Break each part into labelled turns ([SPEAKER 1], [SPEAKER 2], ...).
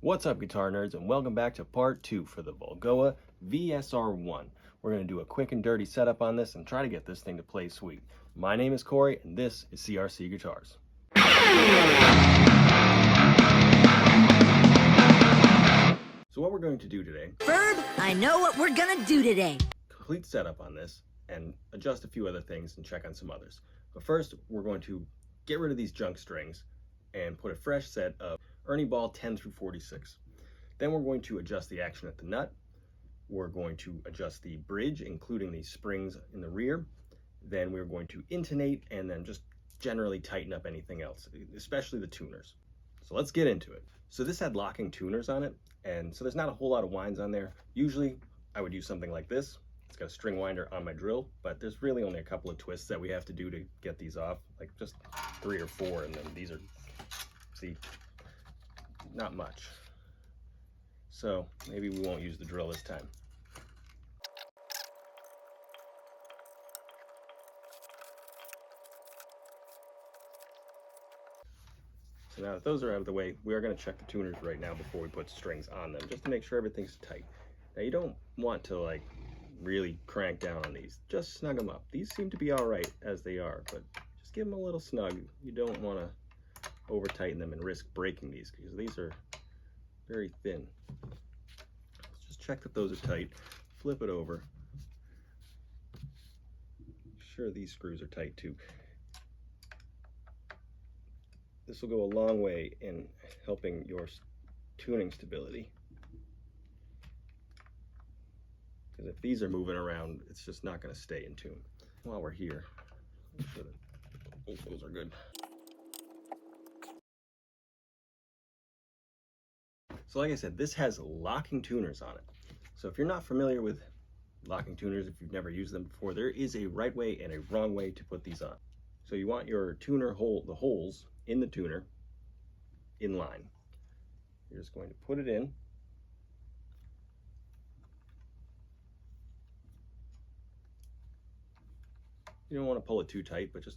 [SPEAKER 1] What's up, guitar nerds, and welcome back to part 2 for the Volgoa VSR1. We're going to do a quick and dirty setup on this and try to get this thing to play sweet. My name is Corey, and this is CRC Guitars. So what we're going to do today...
[SPEAKER 2] Ferb, I know what we're gonna do today.
[SPEAKER 1] Complete setup on this and adjust a few other things and check on some others. But first, we're going to get rid of these junk strings and put a fresh set of Ernie Ball 10 through 46. Then we're going to adjust the action at the nut. We're going to adjust the bridge, including the springs in the rear. Then we're going to intonate and then just generally tighten up anything else, especially the tuners. So let's get into it. So this had locking tuners on it, and so there's not a whole lot of winds on there. Usually I would use something like this. It's got a string winder on my drill, but there's really only a couple of twists that we have to do to get these off, like just 3 or 4, and then these are, see, not much. So maybe we won't use the drill this time. So now that those are out of the way, we are going to check the tuners right now before we put strings on them, just to make sure everything's tight. Now you don't want to like really crank down on these, just snug them up. These seem to be all right as they are, but just give them a little snug. You don't want to over tighten them and risk breaking these, because these are very thin. Let's just check that those are tight. Flip it over. Sure these screws are tight too. This will go a long way in helping your tuning stability, because if these are moving around, it's just not going to stay in tune. While we're here, make sure that those are good. So like I said, this has locking tuners on it. So if you're not familiar with locking tuners, if you've never used them before, there is a right way and a wrong way to put these on. So you want your tuner hole, the holes in the tuner, in line. You're just going to put it in. You don't want to pull it too tight, but just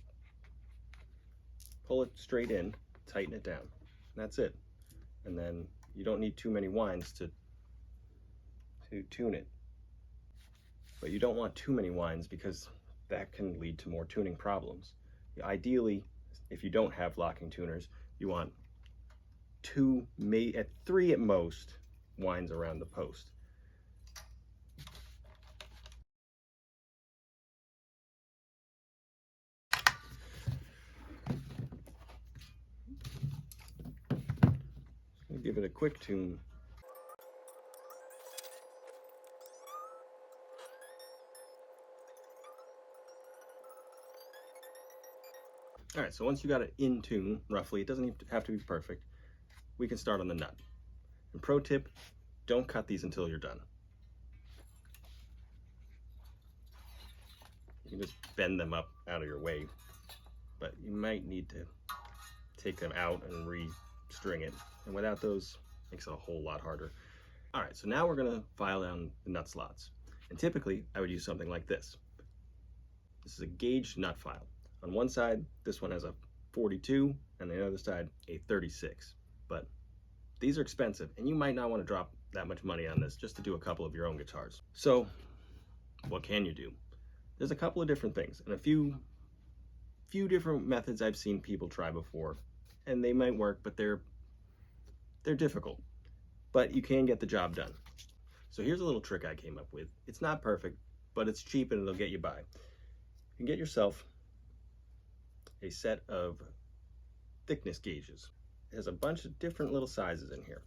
[SPEAKER 1] pull it straight in, tighten it down. And that's it. And then you don't need too many winds to tune it. But you don't want too many winds, because that can lead to more tuning problems. Ideally, if you don't have locking tuners, you want 2, maybe at 3 at most, winds around the post. Give it a quick tune. All right, so once you got it in tune, roughly, it doesn't have to be perfect, we can start on the nut. And pro tip, don't cut these until you're done. You can just bend them up out of your way, but you might need to take them out and re-string it. And without those, it makes it a whole lot harder. All right, so now we're gonna file down the nut slots. And typically, I would use something like this. This is a gauged nut file. On one side, this one has a 42, and the other side, a 36. But these are expensive, and you might not want to drop that much money on this just to do a couple of your own guitars. So, what can you do? There's a couple of different things, and a few different methods I've seen people try before, and they might work, but they're difficult. But you can get the job done. So here's a little trick I came up with. It's not perfect, but it's cheap and it'll get you by. You can get yourself a set of thickness gauges. It has a bunch of different little sizes in here.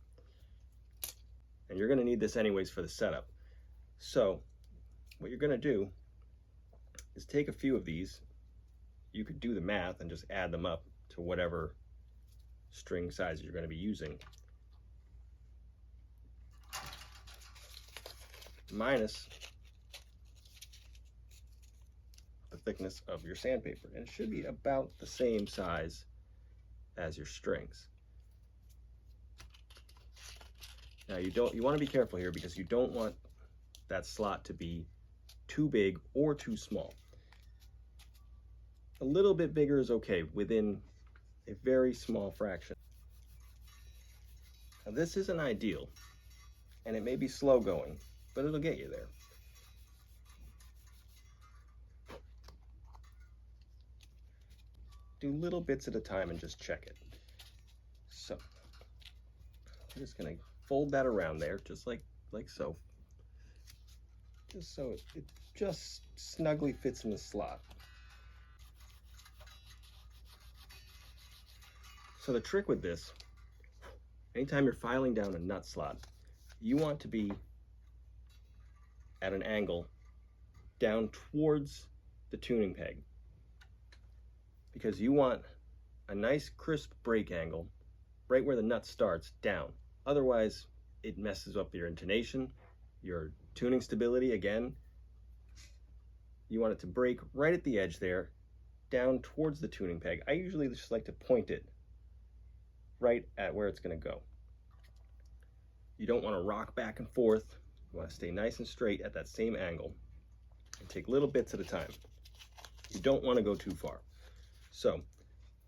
[SPEAKER 1] And you're gonna need this anyways for the setup. So what you're gonna do is take a few of these. You could do the math and just add them up to whatever string size you're gonna be using, minus the thickness of your sandpaper, and it should be about the same size as your strings. Now you want to be careful here, because you don't want that slot to be too big or too small. A little bit bigger is okay, within a very small fraction. Now this isn't ideal, and it may be slow going, but it'll get you there. Do little bits at a time and just check it. So I'm just going to fold that around there, just like so. Just so it just snugly fits in the slot. So the trick with this, anytime you're filing down a nut slot, you want to be at an angle down towards the tuning peg, because you want a nice crisp break angle right where the nut starts down. Otherwise, it messes up your intonation, your tuning stability. Again, you want it to break right at the edge there, down towards the tuning peg. I usually just like to point it right at where it's going to go. You don't want to rock back and forth. You want to stay nice and straight at that same angle and take little bits at a time. You don't want to go too far. So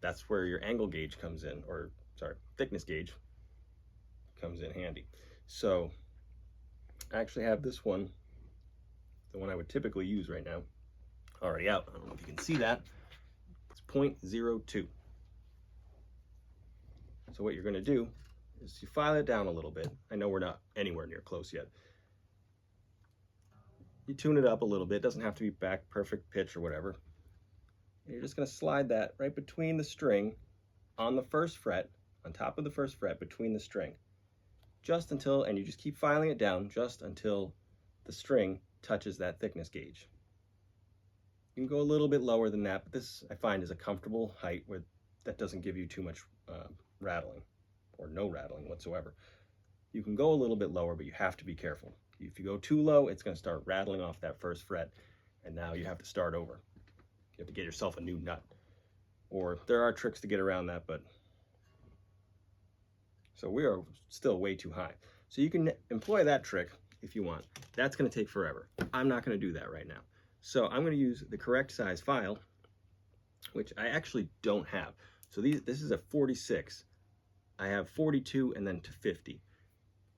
[SPEAKER 1] that's where your angle gauge comes in, or sorry, thickness gauge comes in handy. So I actually have this one, the one I would typically use right now, already out. I don't know if you can see that. It's 0.02. So what you're going to do is you file it down a little bit. I know we're not anywhere near close yet. You tune it up a little bit. It doesn't have to be back perfect pitch or whatever. And you're just going to slide that right between the string on the first fret, on top of the first fret between the string. Just until, and you just keep filing it down just until the string touches that thickness gauge. You can go a little bit lower than that, but this I find is a comfortable height where that doesn't give you too much rattling, or no rattling whatsoever. You can go a little bit lower, but you have to be careful. If you go too low, it's going to start rattling off that first fret, and now you have to start over. You have to get yourself a new nut. Or there are tricks to get around that, but so we are still way too high. So you can employ that trick if you want. That's going to take forever. I'm not going to do that right now. So I'm going to use the correct size file, which I actually don't have. So this is a 46. I have 42 and then to 50.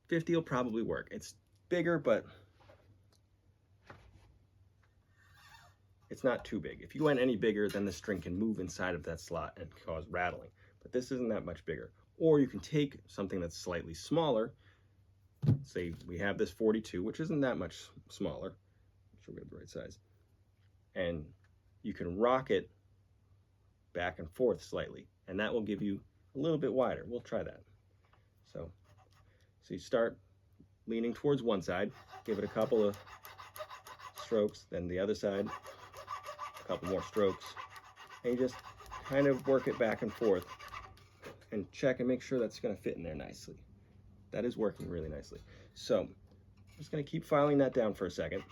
[SPEAKER 1] 50 will probably work. It's bigger, but it's not too big. If you went any bigger, then the string can move inside of that slot and cause rattling. But this isn't that much bigger. Or you can take something that's slightly smaller. Say we have this 42, which isn't that much smaller. Make sure we have the right size. And you can rock it back and forth slightly, and that will give you a little bit wider. We'll try that. So you start leaning towards one side, give it a couple of strokes, then the other side, a couple more strokes, and you just kind of work it back and forth and check and make sure that's going to fit in there nicely. That is working really nicely. So I'm just going to keep filing that down for a second.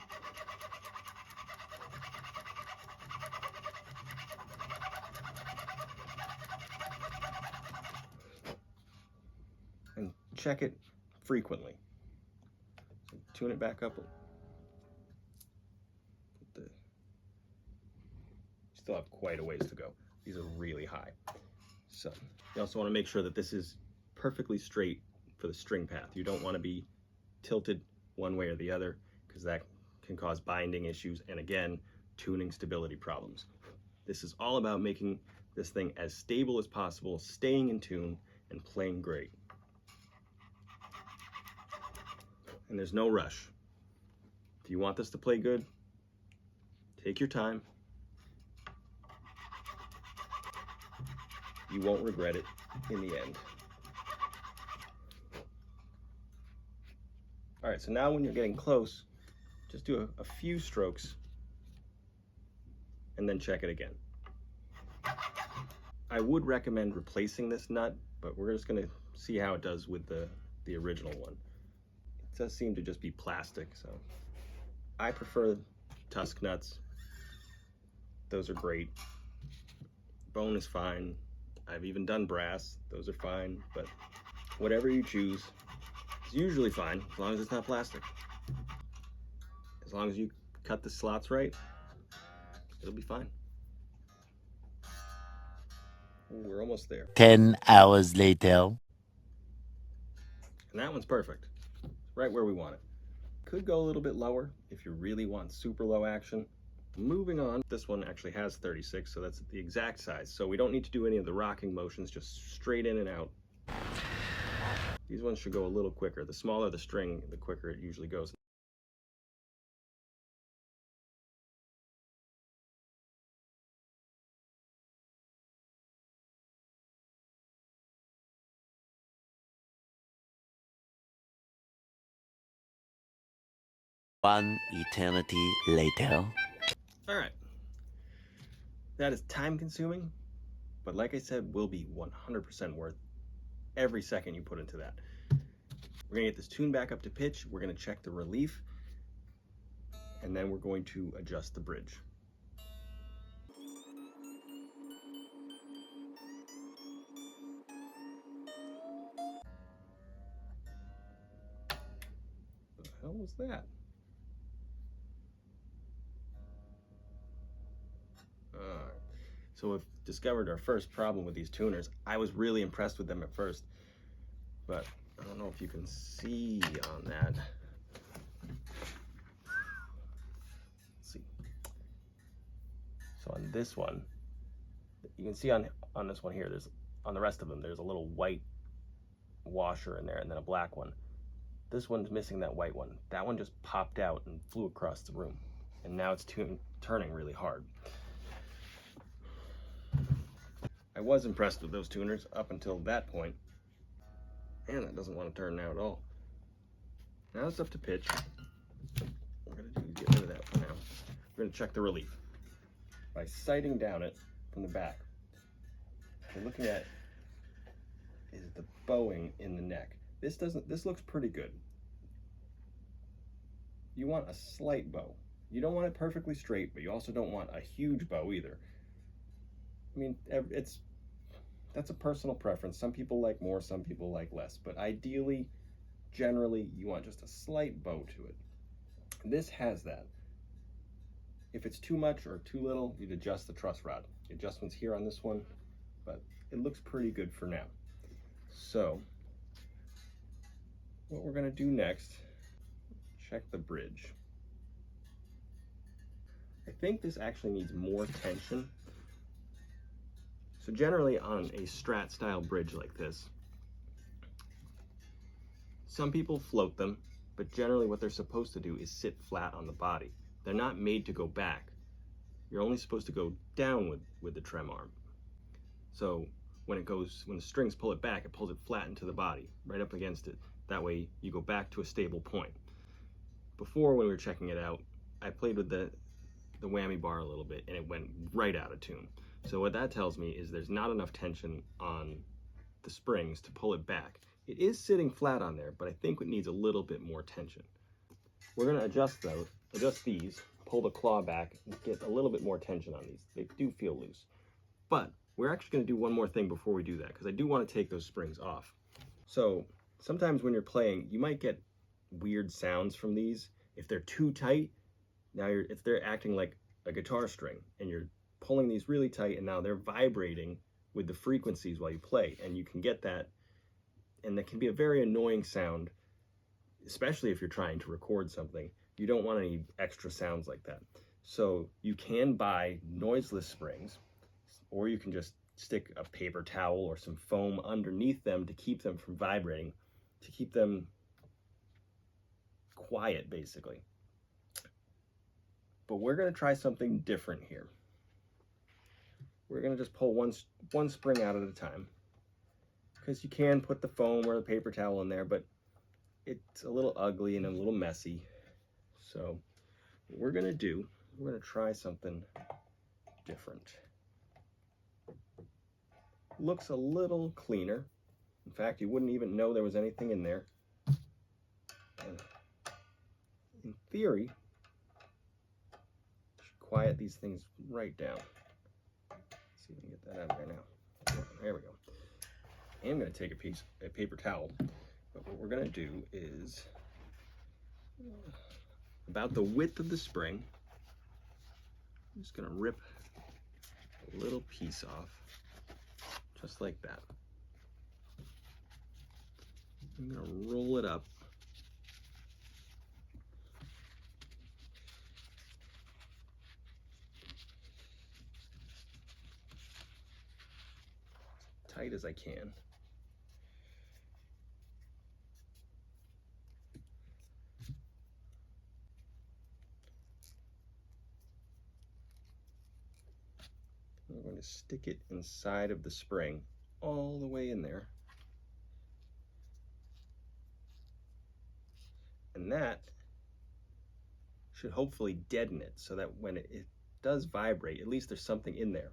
[SPEAKER 1] And check it frequently. So tune it back up. Still have quite a ways to go. These are really high. So you also want to make sure that this is perfectly straight for the string path. You don't want to be tilted one way or the other, because that can cause binding issues and, again, tuning stability problems. This is all about making this thing as stable as possible, staying in tune, and playing great. And there's no rush. If you want this to play good, take your time. You won't regret it in the end. All right, so now when you're getting close, just do a few strokes and then check it again. I would recommend replacing this nut, but we're just gonna see how it does with the original one. It does seem to just be plastic, so I prefer tusk nuts. Those are great. Bone is fine. I've even done brass. Those are fine, but whatever you choose is usually fine, as long as it's not plastic. As long as you cut the slots right, it'll be fine. Ooh, we're almost there.
[SPEAKER 3] 10 hours later.
[SPEAKER 1] And that one's perfect. Right where we want it. Could go a little bit lower if you really want super low action. Moving on, this one actually has 36, so that's the exact size. So we don't need to do any of the rocking motions, just straight in and out. These ones should go a little quicker. The smaller the string, the quicker it usually goes.
[SPEAKER 3] One eternity later.
[SPEAKER 1] All right. That is time consuming, but like I said, will be 100% worth every second you put into that. We're gonna get this tune back up to pitch. We're gonna check the relief, and then we're going to adjust the bridge. The hell was that? So we've discovered our first problem with these tuners. I was really impressed with them at first, but I don't know if you can see on that. Let's see. So on this one, you can see on this one here, there's on the rest of them, there's a little white washer in there and then a black one. This one's missing that white one. That one just popped out and flew across the room. And now it's turning really hard. I was impressed with those tuners up until that point. And it doesn't want to turn now at all. Now it's up to pitch. What we're going to do is get rid of that for now. We're going to check the relief. By sighting down it from the back, we're looking at is the bowing in the neck. This looks pretty good. You want a slight bow. You don't want it perfectly straight, but you also don't want a huge bow either. I mean, that's a personal preference. Some people like more, some people like less, but ideally, generally, you want just a slight bow to it. This has that. If it's too much or too little, you'd adjust the truss rod. The adjustment's here on this one, but it looks pretty good for now. So, what we're gonna do next, check the bridge. I think this actually needs more tension. So generally on a Strat style bridge like this, some people float them, but generally what they're supposed to do is sit flat on the body. They're not made to go back. You're only supposed to go down with the trem arm. So when the strings pull it back, it pulls it flat into the body, right up against it. That way you go back to a stable point. Before, when we were checking it out, I played with the whammy bar a little bit and it went right out of tune. So what that tells me is there's not enough tension on the springs to pull it back. It is sitting flat on there, but I think it needs a little bit more tension. We're gonna adjust these, pull the claw back, and get a little bit more tension on these. They do feel loose. But we're actually gonna do one more thing before we do that, because I do wanna take those springs off. So sometimes when you're playing, you might get weird sounds from these. If they're too tight, if they're acting like a guitar string and you're pulling these really tight and now they're vibrating with the frequencies while you play, and you can get that, and that can be a very annoying sound, especially if you're trying to record something. You don't want any extra sounds like that. So you can buy noiseless springs, or you can just stick a paper towel or some foam underneath them to keep them from vibrating, to keep them quiet basically. But we're gonna try something different here. We're gonna just pull one spring out at a time, because you can put the foam or the paper towel in there, but it's a little ugly and a little messy. So what we're gonna do, we're gonna try something different. Looks a little cleaner. In fact, you wouldn't even know there was anything in there. And in theory, should quiet these things right down. Let's see if we can get that out of there now. There we go. I am going to take a paper towel, but what we're going to do is about the width of the spring. I'm just going to rip a little piece off, just like that. I'm gonna roll it up. As tight as I can. I'm going to stick it inside of the spring, all the way in there. And that should hopefully deaden it so that when it does vibrate, at least there's something in there.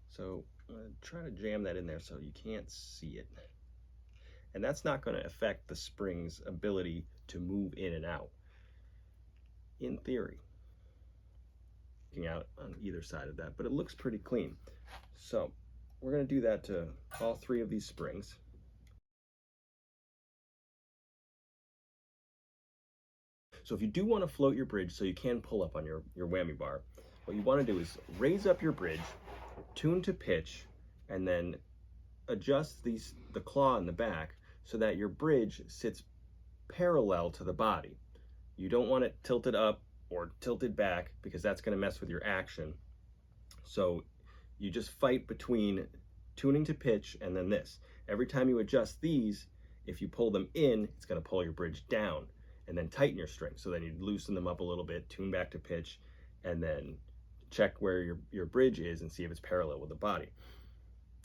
[SPEAKER 1] So I'm going to try to jam that in there so you can't see it. And that's not going to affect the spring's ability to move in and out, in theory. Looking out on either side of that, but it looks pretty clean. So we're going to do that to all three of these springs. So if you do want to float your bridge so you can pull up on your whammy bar, what you want to do is raise up your bridge, tune to pitch, and then adjust the claw in the back so that your bridge sits parallel to the body. You don't want it tilted up or tilted back because that's going to mess with your action. So you just fight between tuning to pitch and then this. Every time you adjust these, if you pull them in, it's going to pull your bridge down, and then tighten your string. So then you loosen them up a little bit, tune back to pitch, and then check where your bridge is and see if it's parallel with the body.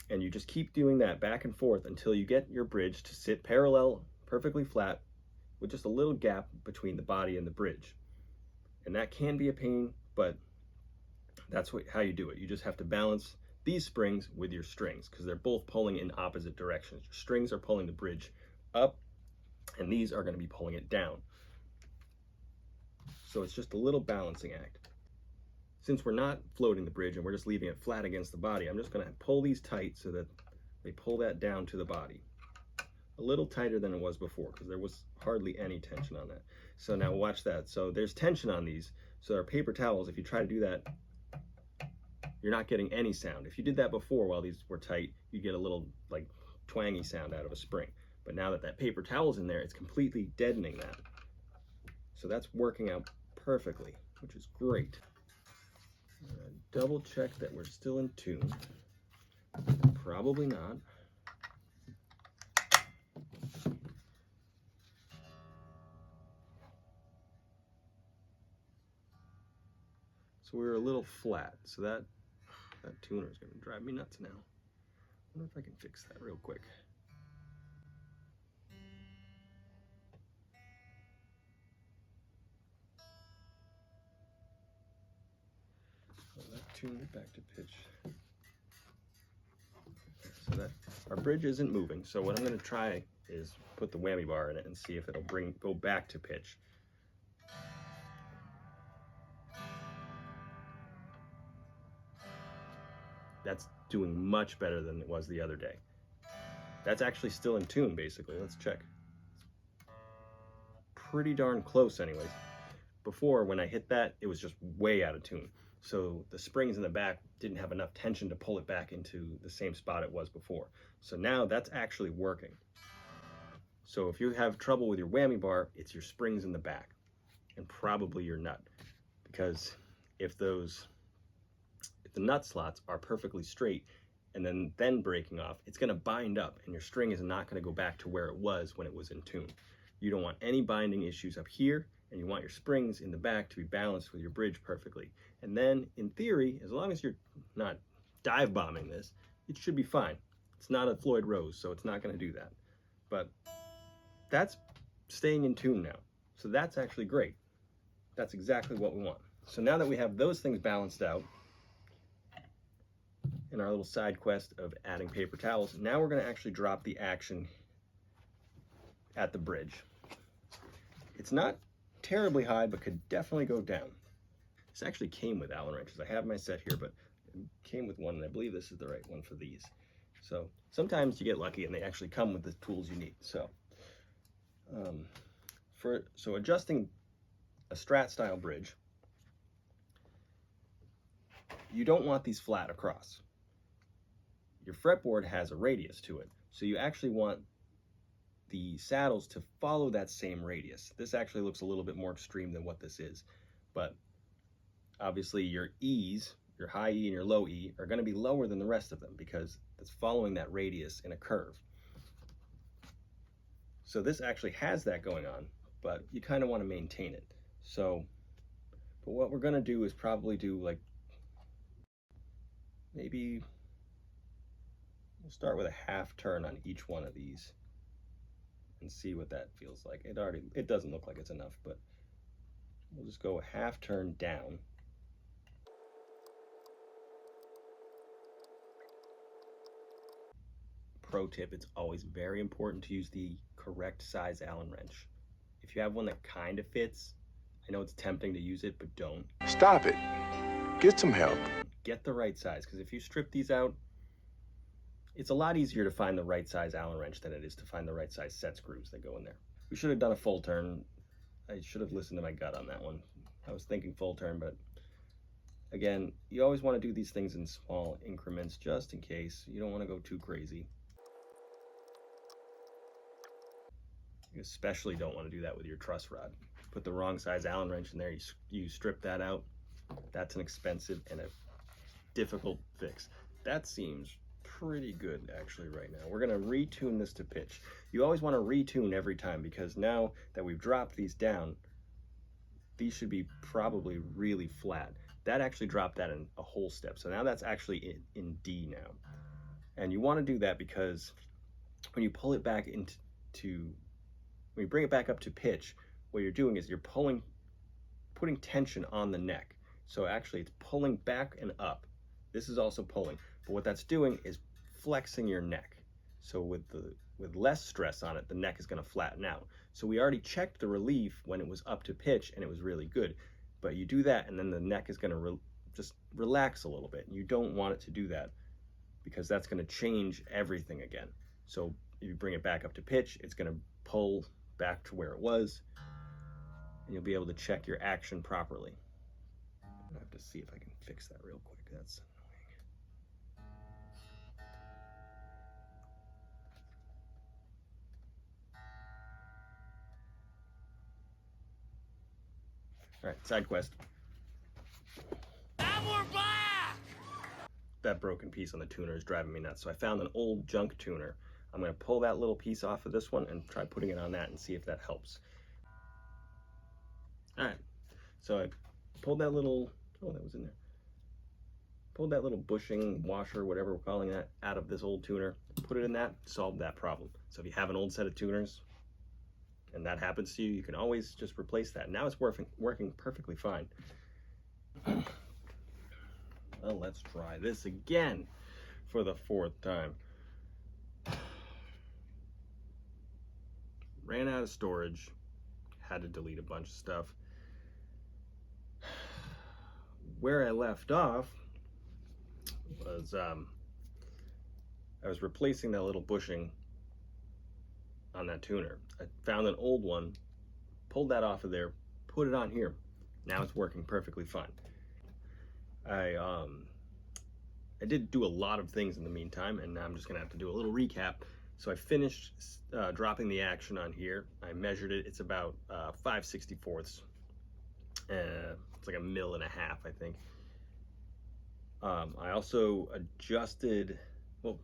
[SPEAKER 1] And you just keep doing that back and forth until you get your bridge to sit parallel, perfectly flat, with just a little gap between the body and the bridge. And that can be a pain, but that's how you do it. You just have to balance these springs with your strings because they're both pulling in opposite directions. Your strings are pulling the bridge up, and these are going to be pulling it down. So it's just a little balancing act. Since we're not floating the bridge and we're just leaving it flat against the body, I'm just going to pull these tight so that they pull that down to the body. A little tighter than it was before because there was hardly any tension on that. So now watch that. So there's tension on these. So our paper towels, if you try to do that, you're not getting any sound. If you did that before while these were tight, you get a little like twangy sound out of a spring. But now that paper towel's in there, it's completely deadening that. So that's working out perfectly, which is great. Double check that we're still in tune. Probably not. So we're a little flat, so that tuner is going to drive me nuts now. I wonder if I can fix that real quick. So that tuned it back to pitch. So that our bridge isn't moving. So what I'm going to try is put the whammy bar in it and see if it'll go back to pitch. That's doing much better than it was the other day. That's actually still in tune, basically. Let's check. Pretty darn close anyways. Before, when I hit that, it was just way out of tune. So the springs in the back didn't have enough tension to pull it back into the same spot it was before. So now that's actually working. So if you have trouble with your whammy bar, it's your springs in the back and probably your nut. Because if the nut slots are perfectly straight and then breaking off, it's going to bind up and your string is not going to go back to where it was when it was in tune. You don't want any binding issues up here, and you want your springs in the back to be balanced with your bridge perfectly. And then, in theory, as long as you're not dive bombing this, it should be fine. It's not a Floyd Rose, so it's not going to do that. But that's staying in tune now. So that's actually great. That's exactly what we want. So now that we have those things balanced out, in our little side quest of adding paper towels, now we're going to actually drop the action at the bridge. It's not terribly high, but could definitely go down. This actually came with Allen wrenches. I have my set here, but it came with one, and I believe this is the right one for these. So sometimes you get lucky and they actually come with the tools you need. So so adjusting a Strat style bridge, you don't want these flat across. Your fretboard has a radius to it, so you actually want the saddles to follow that same radius. This actually looks a little bit more extreme than what this is, but obviously your E's, your high E and your low E, are going to be lower than the rest of them because it's following that radius in a curve. So this actually has that going on, but you kind of want to maintain it. So, but what we're going to do is probably do like, maybe we'll start with a half turn on each one of these and see what that feels like. It doesn't look like it's enough, but we'll just go a half turn down. Pro tip, it's always very important to use the correct size Allen wrench. If you have one that kind of fits, I know it's tempting to use it, but don't.
[SPEAKER 4] Stop it. Get some help.
[SPEAKER 1] Get the right size, because if you strip these out, it's a lot easier to find the right size Allen wrench than it is to find the right size set screws that go in there. We should have done a full turn. I should have listened to my gut on that one. I was thinking full turn, but again, you always want to do these things in small increments just in case. You don't want to go too crazy. You especially don't want to do that with your truss rod. Put the wrong size Allen wrench in there, you strip that out. That's an expensive and a difficult fix. That seems pretty good actually right now. We're going to retune this to pitch. You always want to retune every time, because now that we've dropped these down, these should be probably really flat. That actually dropped that in a whole step. So now that's actually in D now. And you want to do that because when you pull it back when you bring it back up to pitch, what you're doing is you're putting tension on the neck. So actually it's pulling back and up. This is also pulling, but what that's doing is flexing your neck. So with less stress on it, the neck is going to flatten out. So we already checked the relief when it was up to pitch and it was really good, but you do that and then the neck is going to just relax a little bit. You don't want it to do that because that's going to change everything again. So if you bring it back up to pitch, it's going to pull back to where it was, and you'll be able to check your action properly. I have to see if I can fix that real quick. That's annoying. All right, side quest.
[SPEAKER 5] And we're back!
[SPEAKER 1] That broken piece on the tuner is driving me nuts. So I found an old junk tuner. I'm going to pull that little piece off of this one and try putting it on that and see if that helps. All right, so I pulled that little, oh, that was in there. Pulled that little bushing washer, whatever we're calling that, out of this old tuner, put it in that, solved that problem. So if you have an old set of tuners and that happens to you, you can always just replace that. Now it's working perfectly fine. Well, let's try this again for the 4th time. Ran out of storage, had to delete a bunch of stuff. Where I left off was I was replacing that little bushing on that tuner. I found an old one, pulled that off of there, put it on here. Now it's working perfectly fine. I did do a lot of things in the meantime, and now I'm just gonna have to do a little recap. So I finished dropping the action on here. I measured it. It's about 5/64. It's like 1.5 mil, I think. I also adjusted, well,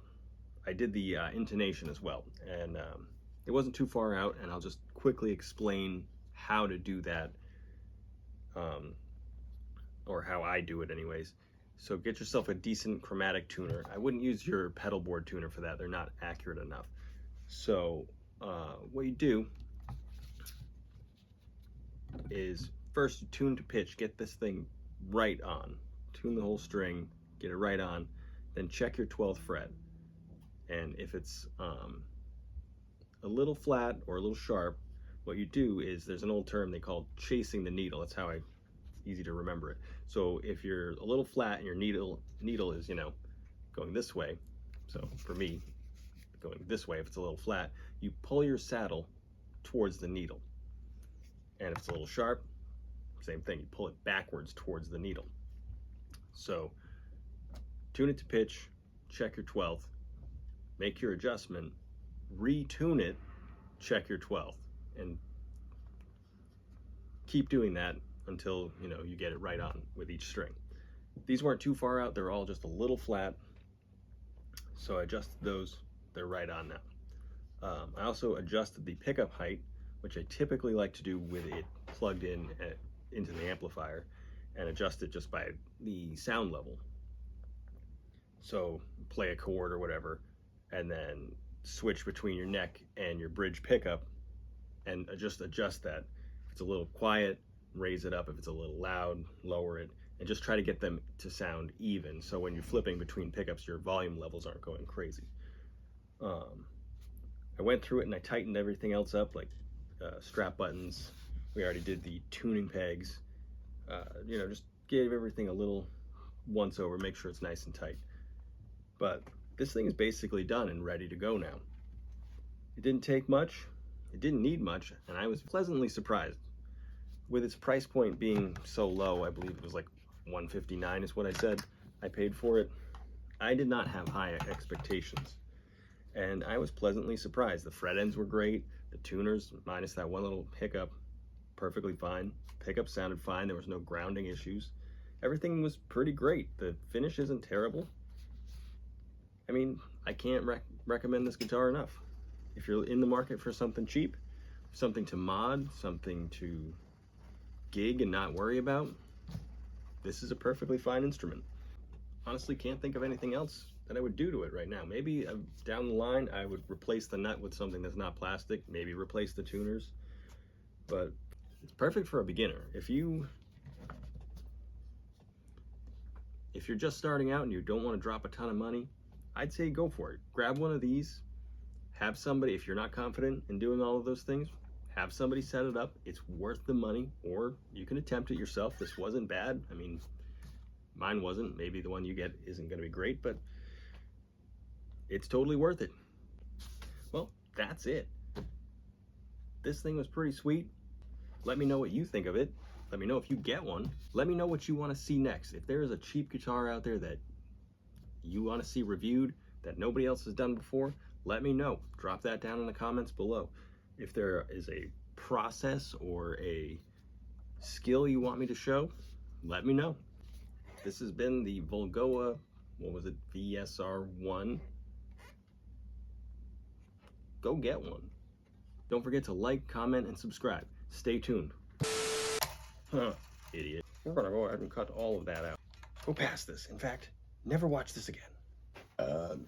[SPEAKER 1] I did the intonation as well. And it wasn't too far out, and I'll just quickly explain how to do that, or how I do it anyways. So get yourself a decent chromatic tuner. I wouldn't use your pedal board tuner for that. They're not accurate enough. So what you do is first you tune to pitch, get this thing right on. Tune the whole string, get it right on, then check your 12th fret. And if it's a little flat or a little sharp, what you do is, there's an old term they call chasing the needle. That's how easy to remember it. So if you're a little flat and your needle is, going this way, so for me, going this way, if it's a little flat, you pull your saddle towards the needle. And if it's a little sharp, same thing, you pull it backwards towards the needle. So tune it to pitch, check your 12th, make your adjustment, retune it, check your 12th, and keep doing that until you get it right on with each string. These weren't too far out, they're all just a little flat, so I adjusted those. They're right on now. I also adjusted the pickup height, which I typically like to do with it plugged in into the amplifier, and adjust it just by the sound level. So play a chord or whatever, and then switch between your neck and your bridge pickup, and just adjust that. If it's a little quiet, raise it up. If it's a little loud, lower it, and just try to get them to sound even, so when you're flipping between pickups, your volume levels aren't going crazy. I went through it and I tightened everything else up, like strap buttons. We already did the tuning pegs. Just gave everything a little once over, make sure it's nice and tight. But this thing is basically done and ready to go now. It didn't take much, it didn't need much, and I was pleasantly surprised. With its price point being so low, I believe it was like $159 is what I said I paid for it. I did not have high expectations, and I was pleasantly surprised. The fret ends were great, the tuners, minus that one little hiccup, perfectly fine. Pickup sounded fine, there was no grounding issues. Everything was pretty great. The finish isn't terrible. I mean, I can't recommend this guitar enough. If you're in the market for something cheap, something to mod, something to gig and not worry about, this is a perfectly fine instrument. Honestly, can't think of anything else that I would do to it right now. Maybe down the line I would replace the nut with something that's not plastic, maybe replace the tuners, but it's perfect for a beginner. If you're just starting out and you don't want to drop a ton of money, I'd say go for it. Grab one of these, have somebody, if you're not confident in doing all of those things, have somebody set it up. It's worth the money, or you can attempt it yourself. This wasn't bad. I mean, mine wasn't. Maybe the one you get isn't going to be great, but it's totally worth it. Well, that's it. This thing was pretty sweet. Let me know what you think of it. Let me know if you get one. Let me know what you want to see next. If there is a cheap guitar out there that you want to see reviewed that nobody else has done before, let me know. Drop that down in the comments below. If there is a process or a skill you want me to show, let me know. This has been the Volgoa, what was it, VSR1. Go get one. Don't forget to like, comment, and subscribe. Stay tuned. Idiot. We're gonna go ahead and cut all of that out. Go past this. In fact, never watch this again.